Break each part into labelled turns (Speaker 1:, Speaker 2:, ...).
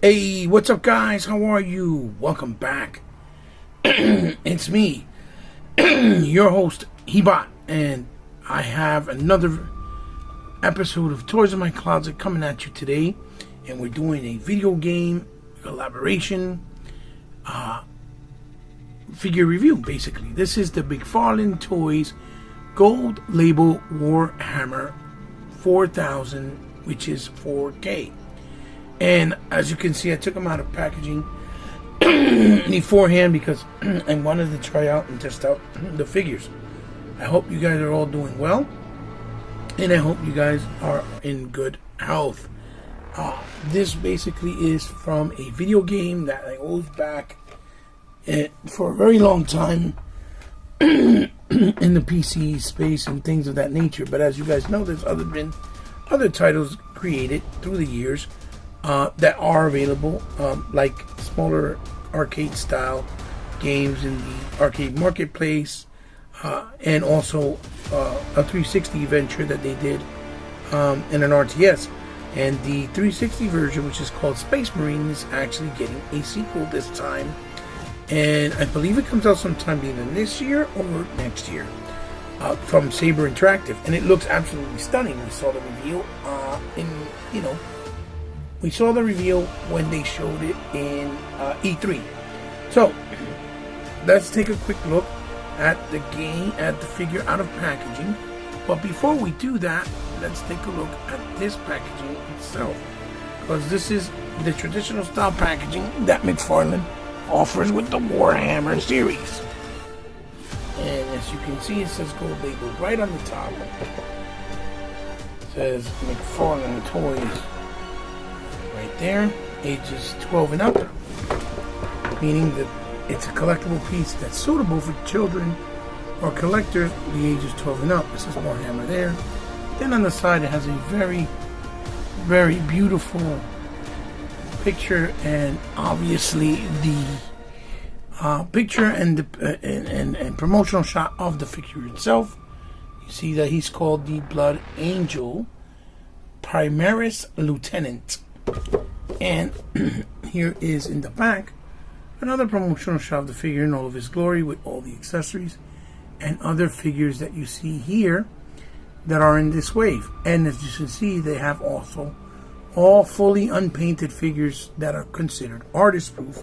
Speaker 1: Hey, what's up, guys? How are you? Welcome back. It's me, your host, Hebot, and I have another episode of Toys in My Closet coming at you today. And we're doing a video game collaboration figure review, basically. This is the McFarlane Toys Gold Label Warhammer 4000, which is 4K. And as you can see, I took them out of packaging beforehand because I wanted to try out and test out the figures. I hope you guys are all doing well, and I hope you guys are in good health. This basically is from a video game that I goes back for a very long time in the PC space and things of that nature. But as you guys know, there's been other titles created through the years that are available, like smaller arcade style games in the arcade marketplace, and also a 360 venture that they did in an RTS. And the 360 version, which is called Space Marine, is actually getting a sequel this time, and I believe it comes out sometime either this year or next year, from Saber Interactive, and it looks absolutely stunning. We saw the reveal we saw the reveal when they showed it in E3. So let's take a quick look at the game, at the figure out of packaging. But before we do that, let's take a look at this packaging itself, because this is the traditional style packaging that McFarlane offers with the Warhammer series. And as you can see, it says Gold Label right on the top. It says McFarlane Toys right there, ages 12 and up, meaning that it's a collectible piece that's suitable for children or collectors the ages 12 and up. This is Warhammer there. Then on the side, it has a very, very beautiful picture, and obviously the picture and the and promotional shot of the figure itself. You see that he's called the Blood Angel Primaries Lieutenant. And here is in the back another promotional shot of the figure in all of his glory, with all the accessories and other figures that you see here that are in this wave. And as you can see, they have also all fully unpainted figures that are considered artist proof,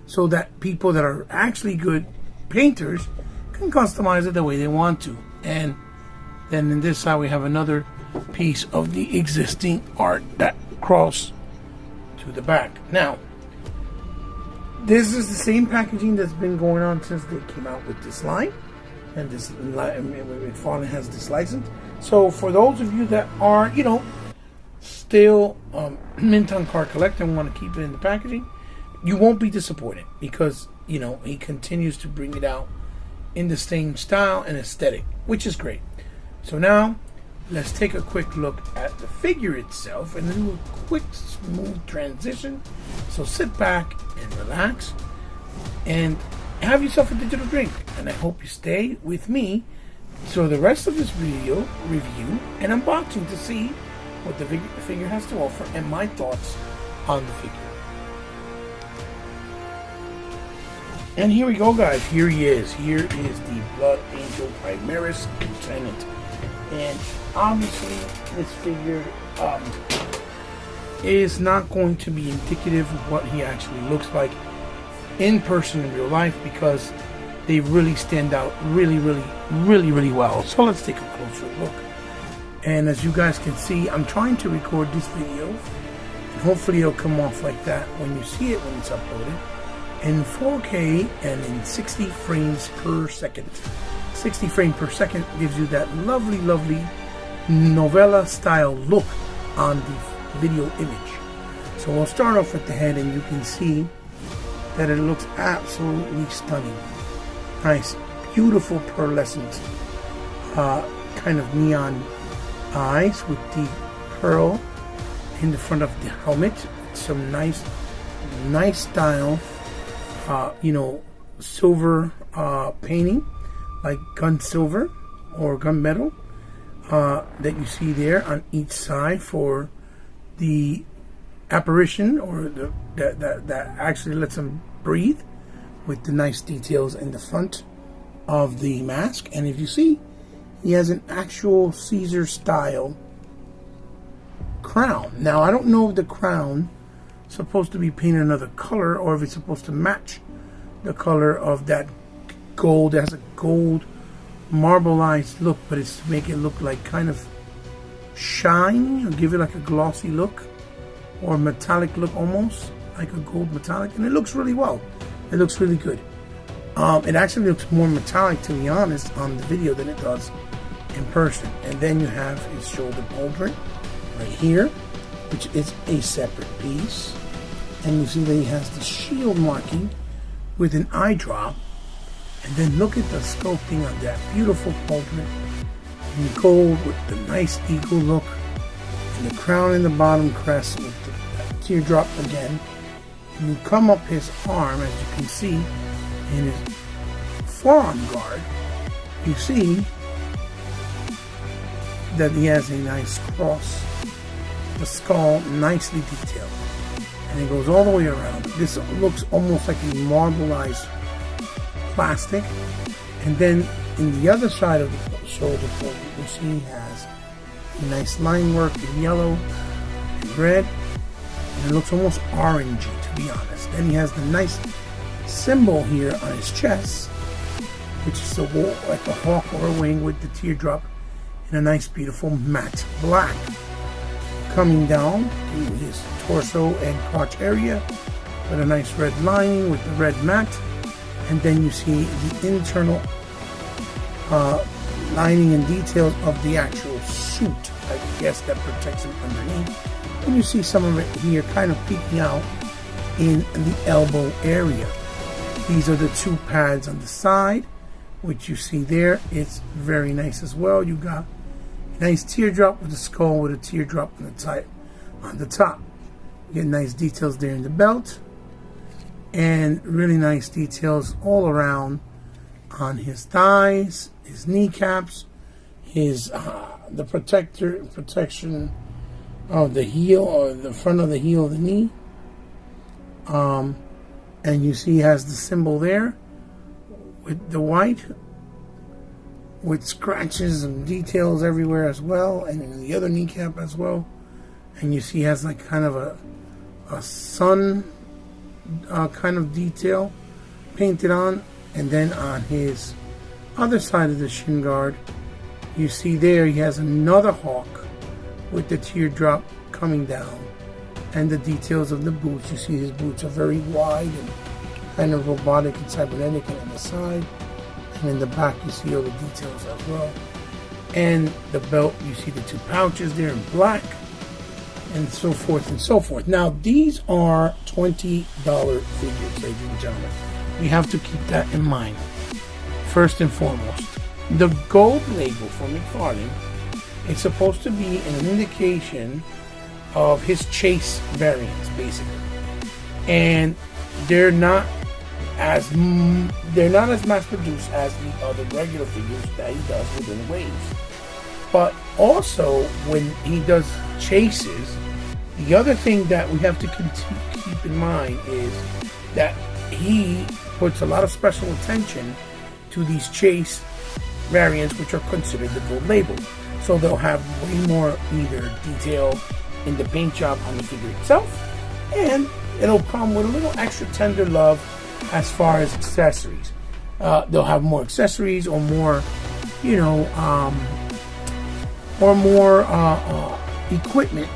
Speaker 1: so that people that are actually good painters can customize it the way they want to. And then in this side, we have another piece of the existing art that crawls to the back. Now, this is the same packaging that's been going on since they came out with this line, and this McFarlane has this license. So for those of you that are, still mint on card collector and want to keep it in the packaging, you won't be disappointed, because he continues to bring it out in the same style and aesthetic, which is great. So now let's take a quick look at the figure itself and do a quick, smooth transition. So sit back and relax and have yourself a digital drink. And I hope you stay with me for the rest of this video review and unboxing to see what the figure has to offer and my thoughts on the figure. And here we go, guys. Here he is. Here is the Blood Angel Primaris Lieutenant. And obviously, this figure is not going to be indicative of what he actually looks like in person in real life, because they really stand out really well. So let's take a closer look. And as you guys can see, I'm trying to record this video, and hopefully it'll come off like that when you see it when it's uploaded, in 4K and in 60 frames per second. 60 frames per second gives you that lovely novella style look on the video image. So we'll start off with the head, and you can see that it looks absolutely stunning. Nice, beautiful pearlescent kind of neon eyes with the pearl in the front of the helmet. Some nice style, silver painting, like gun silver or gunmetal, that you see there on each side for the apparition, or that actually lets him breathe, with the nice details in the front of the mask. And if you see, he has an actual Caesar style crown. Now, I don't know if the crown is supposed to be painted another color, or if it's supposed to match the color of that gold. It has a gold marbleized look, but it's to make it look like kind of shiny, or give it like a glossy look, or metallic look, almost like a gold metallic. And it looks really well. It looks really good. It actually looks more metallic, to be honest, on the video than it does in person. And then you have his shoulder pauldron right here, which is a separate piece. And you see that he has the shield marking with an eye drop. And then look at the sculpting on that beautiful pauldron in gold with the nice eagle look, and the crown in the bottom crest with the teardrop again. And you come up his arm, as you can see, in his forearm guard, you see that he has a nice cross, the skull nicely detailed, and it goes all the way around. This looks almost like a marbleized plastic. And then in the other side of the shoulder fold, you see he has a nice line work in yellow and red, and it looks almost orangey, to be honest. Then he has the nice symbol here on his chest, which is like a hawk or a wing with the teardrop in a nice beautiful matte black, coming down to his torso and crotch area with a nice red lining with the red matte. And then you see the internal lining and details of the actual suit, I guess, that protects him underneath. And you see some of it here kind of peeking out in the elbow area. These are the two pads on the side, which you see there. It's very nice as well. You got a nice teardrop with a skull with a teardrop on the top. You get nice details there in the belt, and really nice details all around on his thighs, his kneecaps, his the protection of the heel, or the front of the heel of the knee. And you see he has the symbol there with the white, with scratches and details everywhere as well, and in the other kneecap as well. And you see he has like kind of a sun kind of detail painted on. And then on his other side of the shin guard, you see there he has another hawk with the teardrop coming down, and the details of the boots. You see his boots are very wide and kind of robotic and cybernetic, and on the side and in the back you see all the details as well. And the belt, you see the two pouches there in black, and so forth and so forth. Now, these are $20 figures, ladies and gentlemen. We have to keep that in mind. First and foremost, the gold label for McFarlane is supposed to be an indication of his chase variants, basically, and they're not as mass produced as the other regular figures that he does within waves. But also, when he does chases, the other thing that we have to keep in mind is that he puts a lot of special attention to these chase variants, which are considered the gold label. So they'll have way more either detail in the paint job on the figure itself, and it'll come with a little extra tender love as far as accessories. They'll have more accessories, or more, or more equipment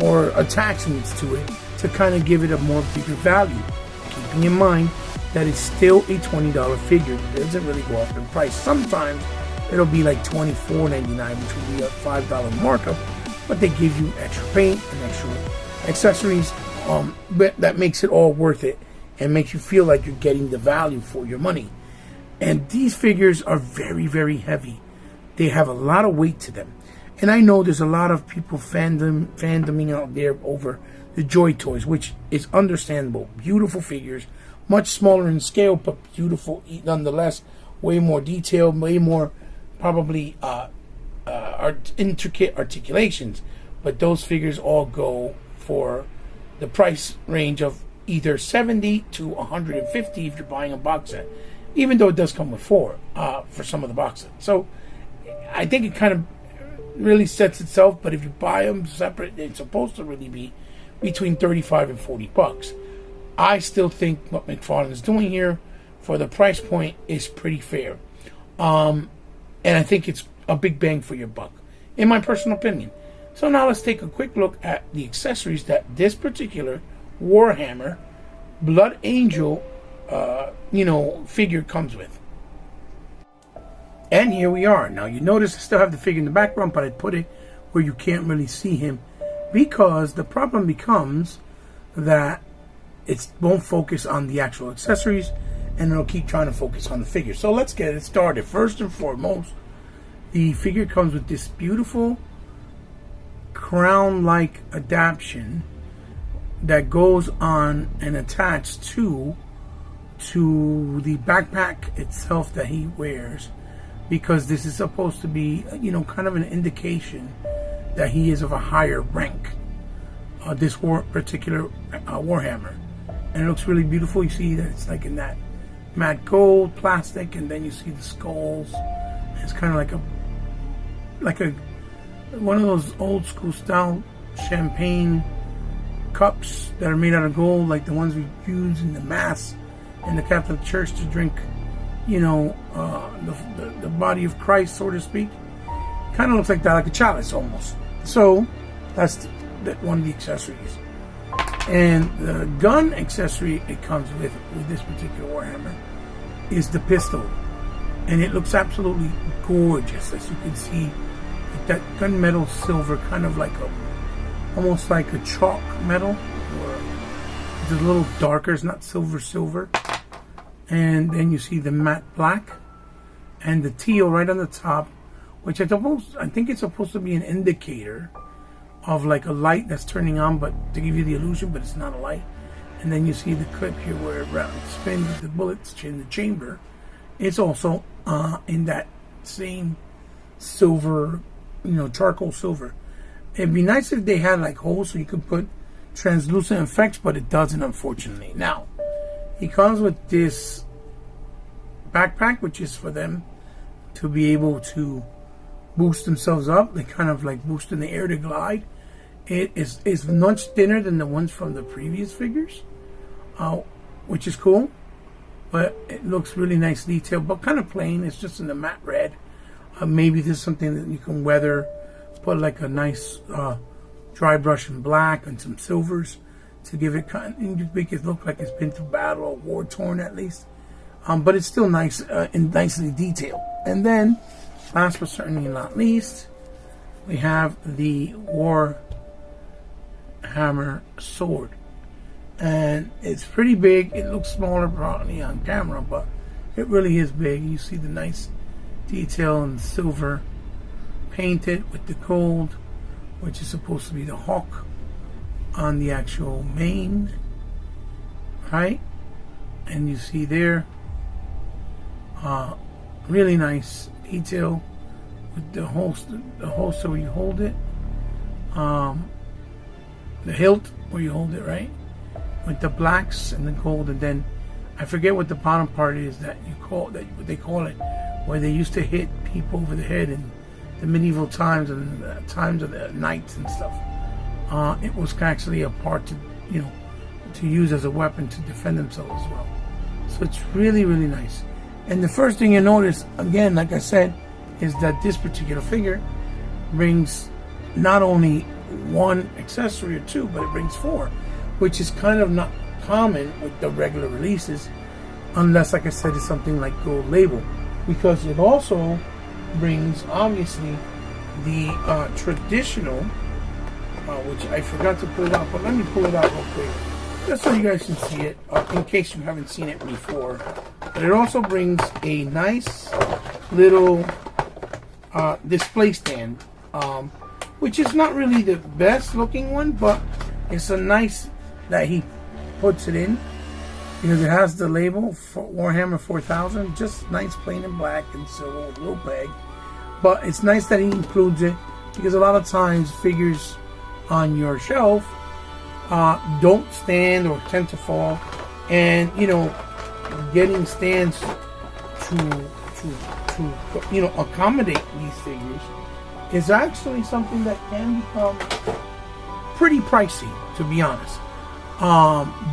Speaker 1: or attachments to it to kind of give it a more bigger value, keeping in mind that it's still a $20 figure. It doesn't really go up in price. Sometimes it'll be like $24.99, which will be a $5 markup, but they give you extra paint and extra accessories, but that makes it all worth it and makes you feel like you're getting the value for your money. And these figures are very, very heavy. They have a lot of weight to them. And I know there's a lot of people fandoming out there over the Joy Toys, which is understandable. Beautiful figures, much smaller in scale, but beautiful nonetheless. Way more detailed, way more probably intricate articulations. But those figures all go for the price range of either 70 to 150 if you're buying a box set, even though it does come with 4 for some of the box sets. So I think it kind of really sets itself, but if you buy them separate, it's supposed to really be between 35 and 40 bucks. I still think what McFarlane is doing here for the price point is pretty fair. And I think it's a big bang for your buck, in my personal opinion. So now let's take a quick look at the accessories that this particular Warhammer Blood Angel, figure comes with. And here we are. Now you notice I still have the figure in the background, but I put it where you can't really see him, because the problem becomes that it won't focus on the actual accessories, and it'll keep trying to focus on the figure. So let's get it started. First and foremost, the figure comes with this beautiful crown-like adaptation that goes on and attached to the backpack itself that he wears, because this is supposed to be, kind of an indication that he is of a higher rank. This particular Warhammer, and it looks really beautiful. You see that it's like in that matte gold plastic, and then you see the skulls. It's kind of like one of those old school style champagne cups that are made out of gold, like the ones we use in the Mass in the Catholic Church to drink, the body of Christ, so to speak. Kind of looks like that, like a chalice almost. So that's one of the accessories. And the gun accessory it comes with this particular Warhammer is the pistol, and it looks absolutely gorgeous, as you can see. That gunmetal silver, kind of like almost like a chalk metal, or it's a little darker. It's not silver, and then you see the matte black and the teal right on the top, which I think it's supposed to be an indicator of like a light that's turning on, but to give you the illusion, but it's not a light. And then you see the clip here where it spins with the bullets in the chamber. It's also in that same silver, charcoal silver. It'd be nice if they had like holes so you could put translucent effects, but it doesn't, unfortunately. Now, he comes with this backpack, which is for them to be able to boost themselves up. They kind of like boost in the air to glide. It is much thinner than the ones from the previous figures, which is cool, but it looks really nice detail, but kind of plain. It's just in the matte red. Maybe this is something that you can weather, put like a nice dry brush in black and some silvers to give it make it look like it's been through battle or war torn at least. But it's still nice and nicely detailed. And then, last but certainly not least, we have the Warhammer sword, and it's pretty big. It looks smaller probably on camera, but it really is big. You see the nice detail in silver, painted with the gold, which is supposed to be the hawk on the actual mane, right? And you see there, really nice detail with the holster where you hold it, the hilt where you hold it, right, with the blacks and the gold. And then I forget what the bottom part is that what they call it, where they used to hit people over the head in the medieval times and the times of the knights and stuff. It was actually a part to use as a weapon to defend themselves as well. So it's really, really nice. And the first thing you notice, again, like I said, is that this particular figure brings not only one accessory or two, but it brings 4, which is kind of not common with the regular releases, unless, like I said, it's something like Gold Label, because it also brings, obviously, the traditional, which I forgot to pull it out, but let me pull it out real quick, just so you guys can see it, in case you haven't seen it before. But it also brings a nice little display stand, which is not really the best looking one, but it's a nice that he puts it in, because it has the label for Warhammer 4000, just nice plain and black and silver with a little peg. But it's nice that he includes it, because a lot of times figures on your shelf don't stand or tend to fall, and getting stands to accommodate these figures is actually something that can become pretty pricey, to be honest.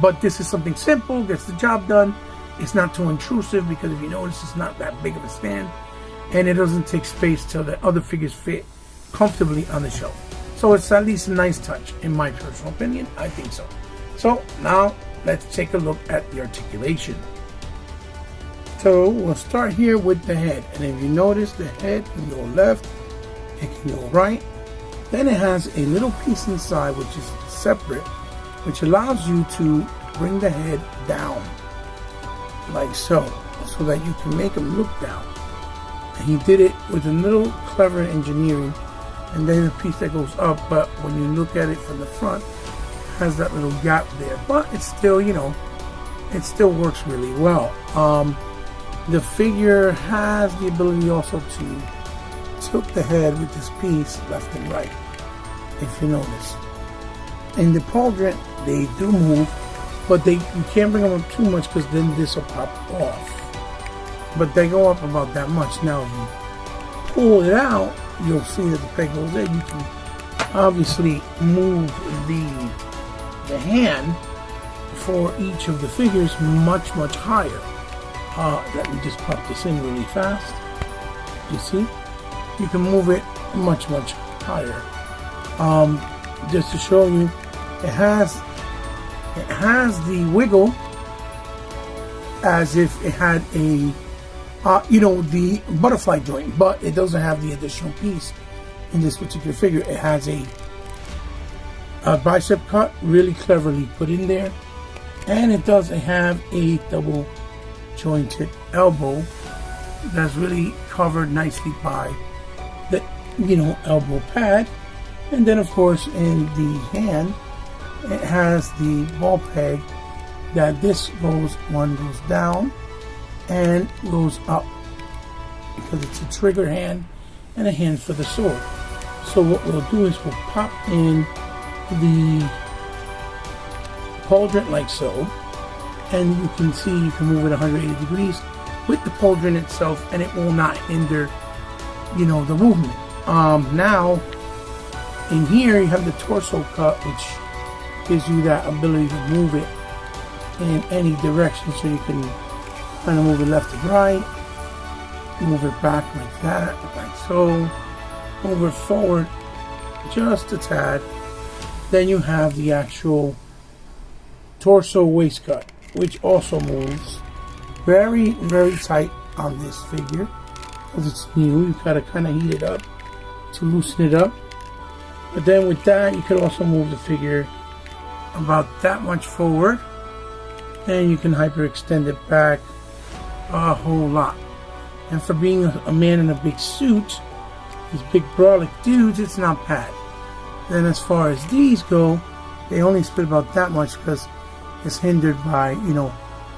Speaker 1: But this is something simple, gets the job done. It's not too intrusive, because if you notice, it's not that big of a stand, and it doesn't take space till the other figures fit comfortably on the shelf. So it's at least a nice touch, in my personal opinion. I think so. So now let's take a look at the articulation. So we'll start here with the head, and if you notice, the head can go left, it can go right. Then it has a little piece inside which is separate, which allows you to bring the head down like so that you can make him look down. And he did it with a little clever engineering. And then a piece that goes up, but when you look at it from the front, it has that little gap there. But it's still, it still works really well. The figure has the ability also to tilt the head with this piece left and right, if you notice. In the pauldron, they do move, but you can't bring them up too much, because then this will pop off. But they go up about that much. Now, if you pull it out, you'll see that the peg goes there. You can obviously move the hand for each of the figures much higher. Let me just pop this in really fast. You see, you can move it much higher. Just to show you, it has the wiggle as if it had a the butterfly joint, but it doesn't have the additional piece in this particular figure. It has a bicep cut, really cleverly put in there, and it doesn't have a double jointed elbow that's really covered nicely by the elbow pad. And then of course in the hand, it has the ball peg that one goes down and goes up, because it's a trigger hand and a hand for the sword. So what we'll do is we'll pop in the pauldron like so, and you can see you can move it 180 degrees with the pauldron itself, and it will not hinder the movement. Now in here you have the torso cut, which gives you that ability to move it in any direction, so you can kind of move it left and right, move it back like that, like so, move it forward just a tad. Then you have the actual torso waist cut, which also moves very tight on this figure, because it's new. You've got to kind of heat it up to loosen it up. But then with that, you could also move the figure about that much forward, and you can hyperextend it back a whole lot. And for being a man in a big suit, these big brolic dudes, it's not bad. Then as far as these go, they only split about that much, because it's hindered by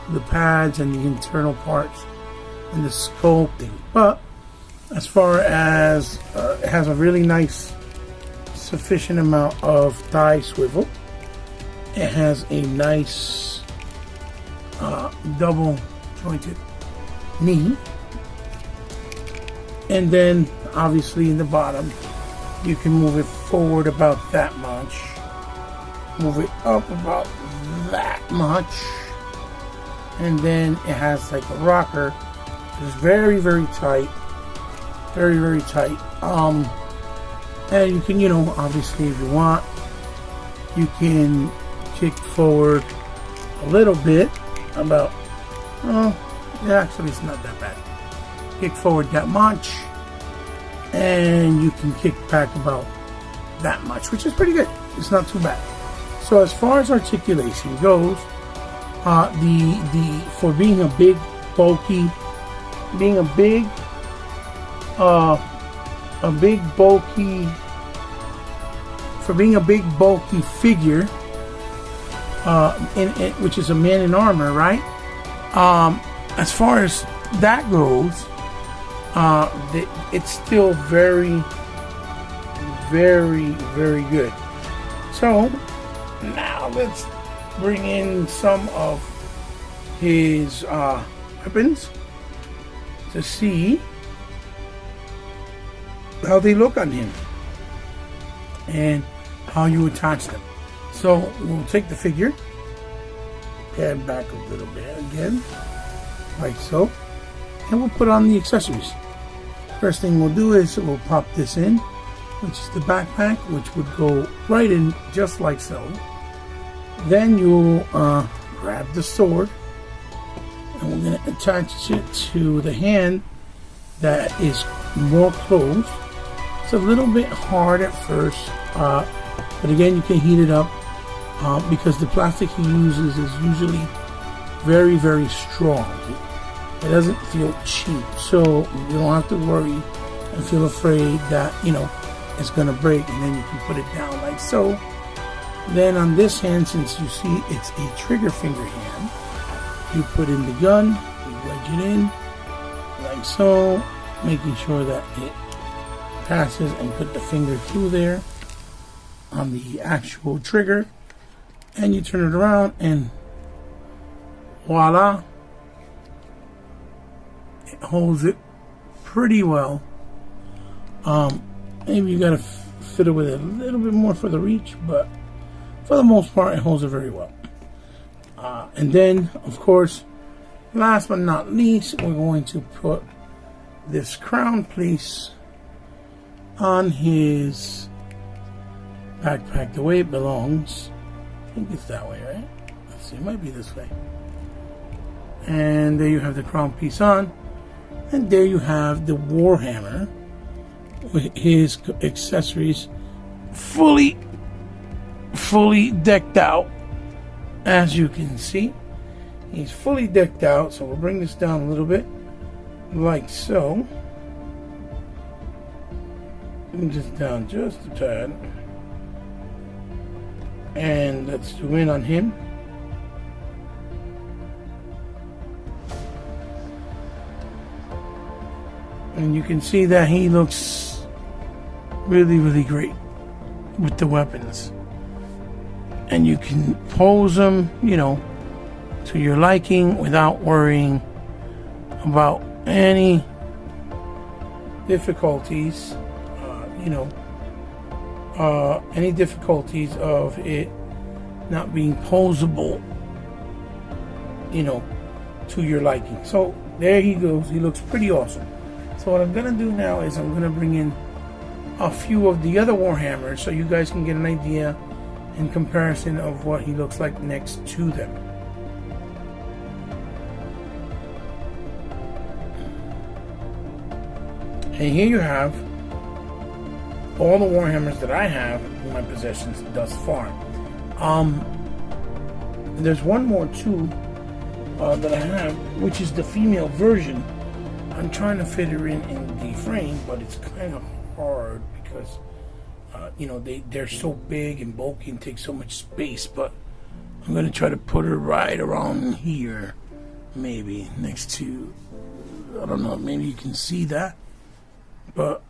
Speaker 1: the pads and the internal parts and the sculpting. But as far as it has a really nice sufficient amount of thigh swivel. It has a nice double jointed knee, and then obviously in the bottom you can move it forward about that much, move it up about that much, and then it has like a rocker. It's very tight, very tight. And you can, obviously if you want, you can kick forward a little bit, about, actually it's not that bad. Kick forward that much, and you can kick back about that much, which is pretty good. It's not too bad. So as far as articulation goes, for being a big bulky figure, which is a man in armor, right? As far as that goes, it's still very good. So Now let's bring in some of his weapons to see how they look on him and how you attach them. So we'll take the figure, pan back a little bit again, like so, and we'll put on the accessories. First thing we'll do is we'll pop this in, which is the backpack, which would go right in just like so. Then you'll grab the sword, and we're going to attach it to the hand that is more closed. It's a little bit hard at first, but again, you can heat it up because the plastic he uses is usually very, very strong. It doesn't feel cheap, so you don't have to worry and feel afraid that, you know, it's going to break, and then you can put it down like so. Then on this hand, since you see it's a trigger finger hand, you put in the gun, you wedge it in like so, making sure that it passes, and put the finger through there on the actual trigger, and you turn it around and voila, it holds it pretty well. Maybe you gotta fiddle with it a little bit more for the reach, but for the most part it holds it very well. And then of course, last but not least, we're going to put this crown piece on his backpack the way it belongs. I think it's that way, right? Let's see, it might be this way. And there you have the crown piece on, and there you have the warhammer with his accessories fully decked out. As you can see, he's fully decked out. So we'll bring this down a little bit like so, and just down just a tad, and let's zoom in on him. And you can see that he looks really, really great with the weapons. And you can pose them, you know, to your liking without worrying about any difficulties, any difficulties of it not being posable, you know, to your liking. So there he goes. He looks pretty awesome. So what I'm going to do now is I'm going to bring in a few of the other Warhammers so you guys can get an idea in comparison of what he looks like next to them. And here you have all the Warhammers that I have in my possessions thus far. There's one more too that I have, which is the female version. I'm trying to fit her in the frame, but it's kind of hard because they're so big and bulky and take so much space. But I'm gonna try to put her right around here, maybe next to, I don't know, maybe you can see that. But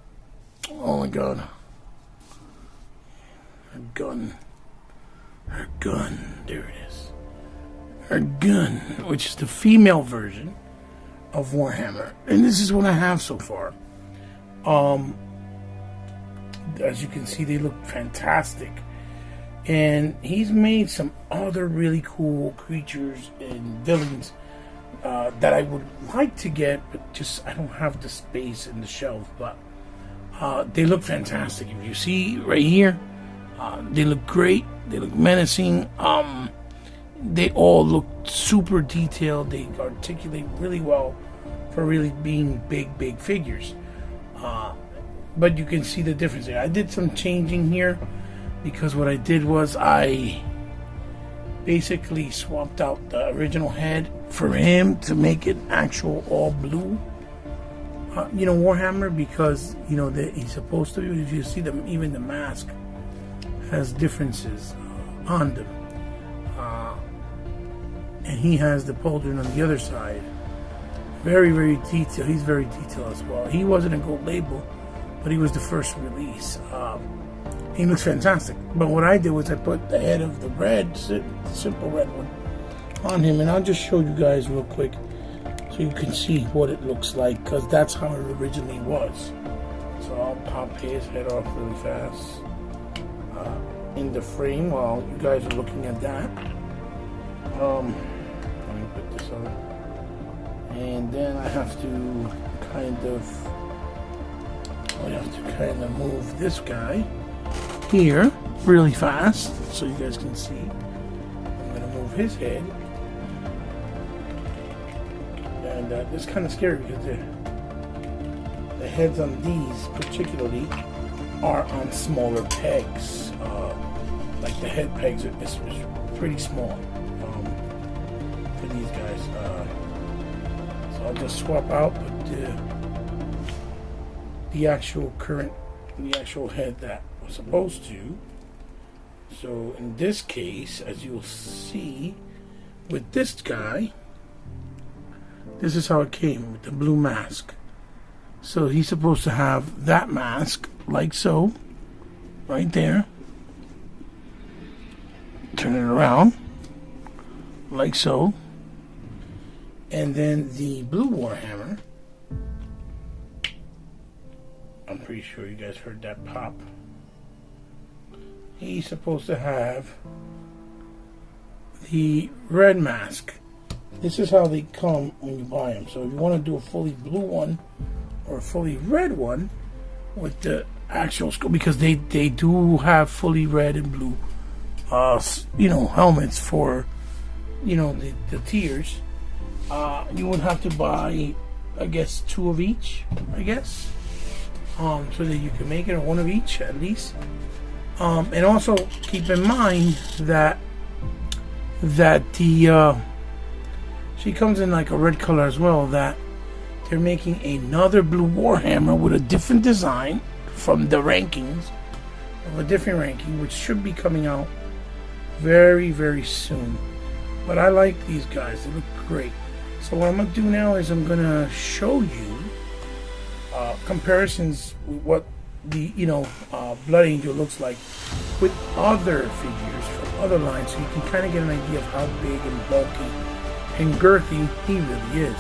Speaker 1: oh my god, her gun, there it is. Her gun, which is the female version of Warhammer, and this is what I have so far. As you can see, they look fantastic, and he's made some other really cool creatures and villains that I would like to get, but just I don't have the space in the shelf. But they look fantastic. If you see right here, they look great. They look menacing. They all look super detailed. They articulate really well for really being big figures. But you can see the difference there. I did some changing here because what I did was I basically swapped out the original head for him to make it actual all blue. Warhammer, because he's supposed to be. If you see them, even the mask has differences on them. And he has the pauldron on the other side. Very, very detailed. He's very detailed as well. He wasn't a gold label, but he was the first release. he looks fantastic. But what I did was I put the head of the red, simple red one, on him, and I'll just show you guys real quick so you can see what it looks like, because that's how it originally was. So I'll pop his head off really fast in the frame while you guys are looking at that. Let me put this on, and then I have to kind of move this guy here really fast so you guys can see. I'm gonna move his head, and this is kind of scary because the heads on these particularly are on smaller pegs. Like the head pegs are pretty small for these guys. So I'll just swap out the actual head that was supposed to. So in this case, as you'll see with this guy, this is how it came with the blue mask. So he's supposed to have that mask like so, right there. Turn it around like so, and then the blue warhammer, I'm pretty sure you guys heard that pop, he's supposed to have the red mask. This is how they come when you buy them. So if you want to do a fully blue one or a fully red one with the actual skull, because they do have fully red and blue helmets for the tiers, you would have to buy, I guess, 2 of each, I guess, so that you can make it, or 1 of each at least. And also keep in mind that the she comes in like a red color as well, that they're making another blue warhammer with a different design from the rankings, of a different ranking, which should be coming out very, very soon. But I like these guys, they look great. So what I'm going to do now is I'm going to show you comparisons with what the Blood Angel looks like with other figures from other lines, so you can kind of get an idea of how big and bulky and girthy he really is.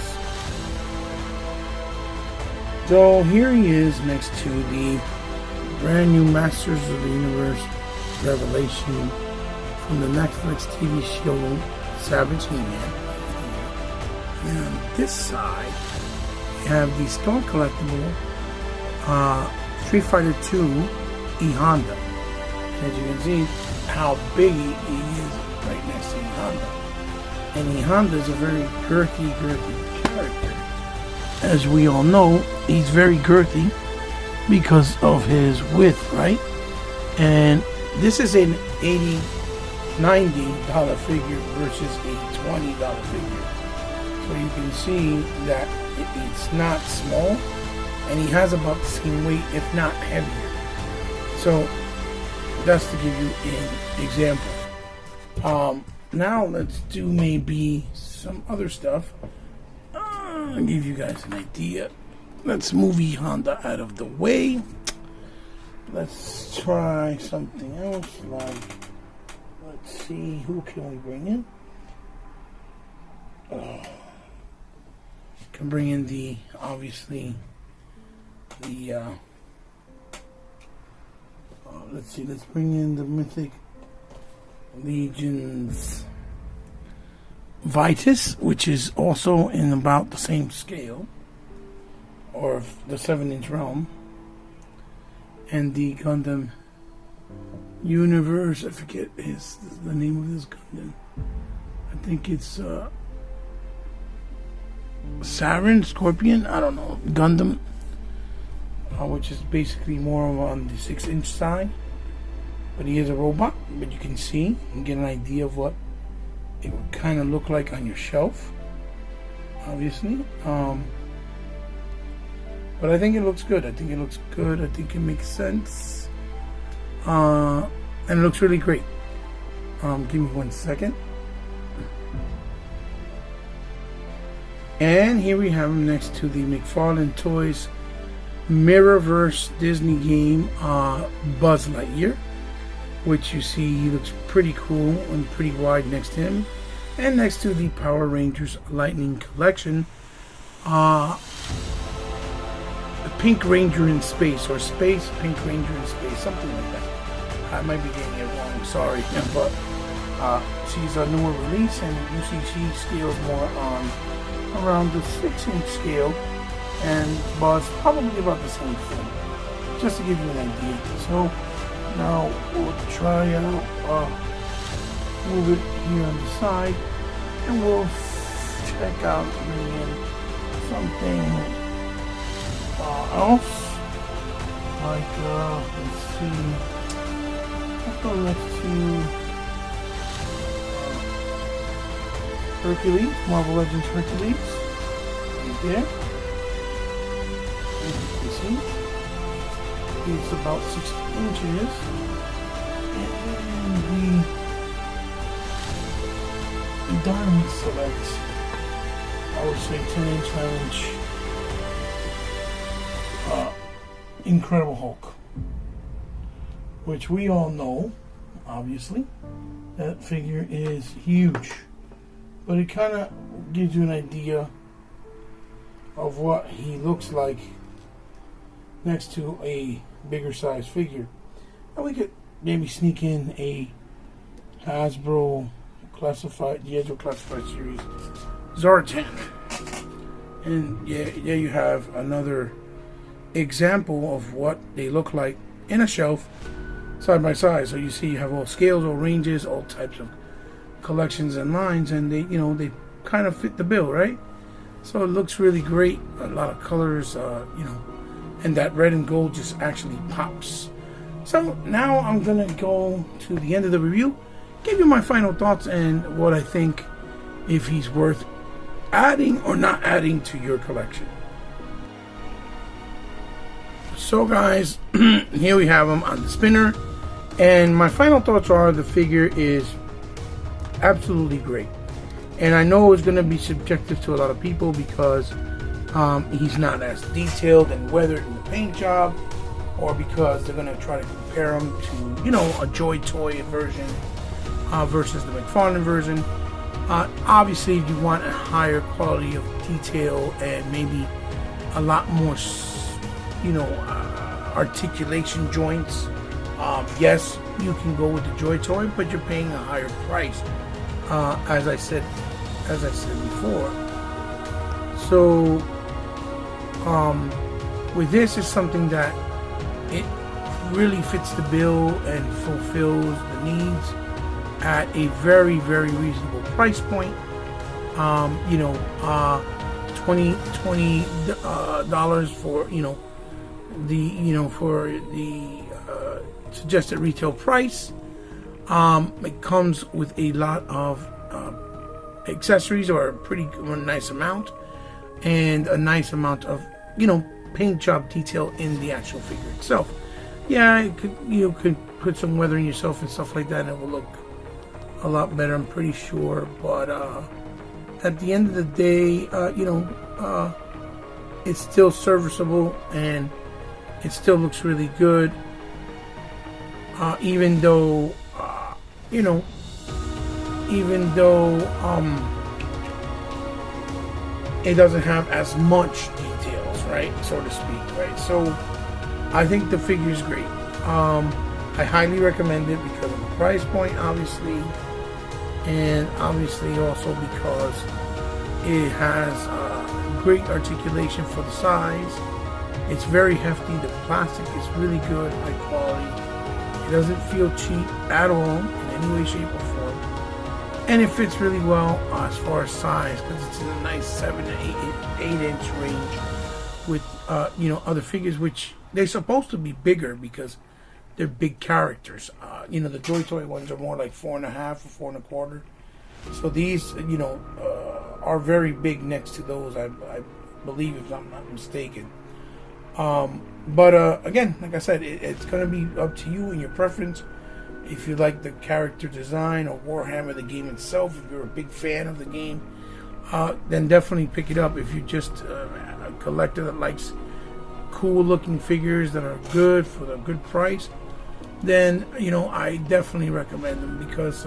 Speaker 1: So here he is next to the brand new Masters of the Universe Revelation from the Netflix TV show Savage He-Man. And on this side, you have the Stone Collectible Street Fighter II E Honda. As you can see how big he is right next to E Honda. And E Honda is a very girthy character. As we all know, he's very girthy because of his width, right? And this is an $90 figure versus a $20 figure. So you can see that it's not small, and he has about the same weight, if not heavier. So that's to give you an example. Now let's do maybe some other stuff. I'll give you guys an idea. Let's move E Honda out of the way. Let's try something else, like, let's see, who can we bring in? Can bring in the, obviously, the, let's see, let's bring in the Mythic Legions Vitus, which is also in about the same scale, or the 7-inch realm. And the Gundam Universe, I forget the name of this Gundam. I think it's Saturn, Scorpion, I don't know, Gundam, which is basically more on the 6-inch side. But he is a robot, but you can see and get an idea of what it would kind of look like on your shelf, obviously. But I think it looks good. I think it makes sense. And it looks really great. Give me 1 second. And here we have him next to the McFarlane Toys Mirrorverse Disney game, Buzz Lightyear. which you see he looks pretty cool and pretty wide next to him. And next to the Power Rangers Lightning Collection, the Pink Ranger in Space, or Space Pink Ranger in Space, something like that. I might be getting it wrong, sorry, but she's a newer release, and you see she scales more on around the 6-inch scale, and Buzz probably about the same thing, just to give you an idea. So now we'll try out, move it here on the side, and we'll check out something else, like let's see, let's go next to Hercules, Marvel Legends Hercules, right there. As you can see, it's about 60 inches, and the Diamond Select, I would say 10-inch, 9-inch Incredible Hulk, which we all know, obviously, that figure is huge, but it kind of gives you an idea of what he looks like next to a bigger size figure. And we could maybe sneak in a Hasbro classified, the Hasbro classified series Zartan, and yeah, there you have another example of what they look like in a shelf side by side. So you see you have all scales, all ranges, all types of collections and lines, and they, you know, they kind of fit the bill, right? So it looks really great. A lot of colors, you know, and that red and gold just actually pops. So now I'm gonna go to the end of the review, give you my final thoughts and what I think, if he's worth adding or not adding to your collection. So guys, here we have him on the spinner, and my final thoughts are the figure is absolutely great. And I know it's going to be subjective to a lot of people because he's not as detailed and weathered in the paint job, or because they're going to try to compare him to, you know, a Joy Toy version versus the McFarlane version. Obviously, if you want a higher quality of detail and maybe a lot more, you know, articulation joints, yes, you can go with the Joy Toy, but you're paying a higher price, as I said before. So with this, is something that it really fits the bill and fulfills the needs at a very, very reasonable price point. You know, $20 for, you know, for the suggested retail price. It comes with a lot of accessories, or a nice amount, and a nice amount of, you know, paint job detail in the actual figure itself. Yeah, it could, you could put some weathering yourself and stuff like that, and it will look a lot better, I'm pretty sure. But at the end of the day, you know, it's still serviceable, and it still looks really good, even though you know, even though it doesn't have as much details, right, so to speak, right? So I think the figure is great. I highly recommend it because of the price point, obviously, and obviously also because it has great articulation for the size. It's very hefty. The plastic is really good, high quality. It doesn't feel cheap at all in any way, shape, or form, and it fits really well as far as size, because it's in a nice 7 to 8 inch range with you know, other figures, which they're supposed to be bigger because they're big characters. You know, the Joy Toy ones are more like 4.5 or 4.25. So these, you know, are very big next to those, I believe, if I'm not mistaken. But again, like I said, it's going to be up to you and your preference. If you like the character design or Warhammer, the game itself, if you're a big fan of the game, then definitely pick it up. If you're just a collector that likes cool looking figures that are good for a good price, then I definitely recommend them because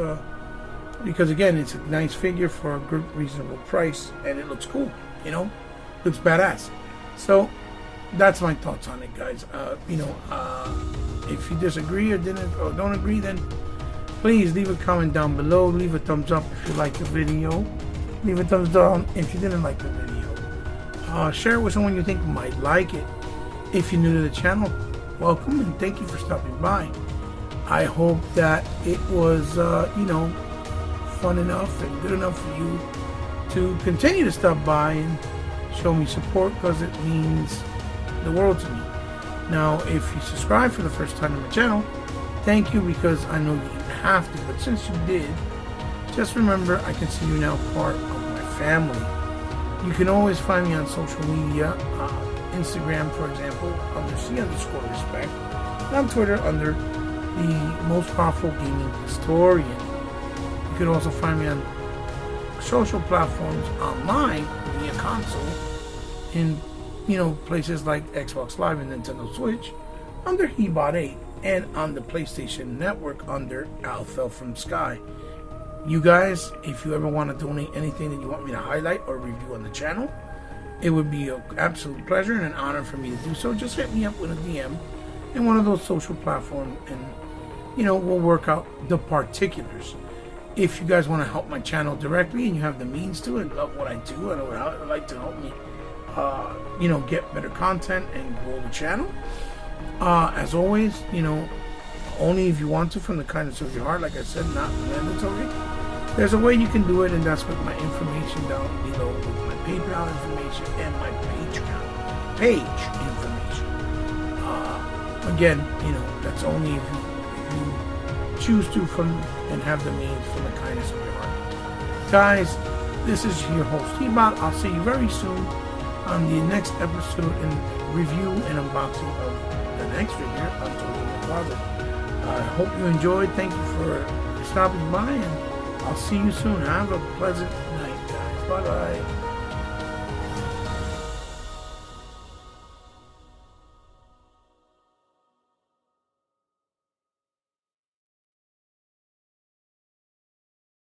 Speaker 1: again, it's a nice figure for a good reasonable price, and it looks cool. Looks badass. So that's my thoughts on it, guys. If you disagree or don't agree, then please leave a comment down below. Leave a thumbs up if you like the video. Leave a thumbs down if you didn't like the video. Share it with someone you think might like it. If you're new to the channel, welcome and thank you for stopping by. I hope that it was, fun enough and good enough for you to continue to stop by and show me support, because it means the world to me. Now, if you subscribe for the first time to my channel, thank you, because I know you didn't have to, but since you did, just remember I consider you now part of my family. You can always find me on social media, Instagram, for example, under C_respect, and on Twitter under the most powerful gaming historian. You can also find me on social platforms online via console in places like Xbox Live and Nintendo Switch under Hebot8, and on the PlayStation Network under Al Fell from Sky. You guys, if you ever want to donate anything that you want me to highlight or review on the channel, it would be an absolute pleasure and an honor for me to do so. Just hit me up with a DM in one of those social platforms, and we'll work out the particulars. If you guys want to help my channel directly and you have the means to and love what I do and would like to help me get better content and grow the channel, as always, only if you want to, from the kindness of your heart, like I said, not mandatory. There's a way you can do it, and that's with my information down below, with my PayPal information and my Patreon page information. Again, that's only if you choose to and have the means, from the kindness of your heart. Guys, this is your host, Hebot. I'll see you very soon on the next episode and review and unboxing of the next figure on Toys in the Closet. I hope you enjoyed. Thank you for stopping by, and I'll see you soon. Have a pleasant night, guys. Bye-bye.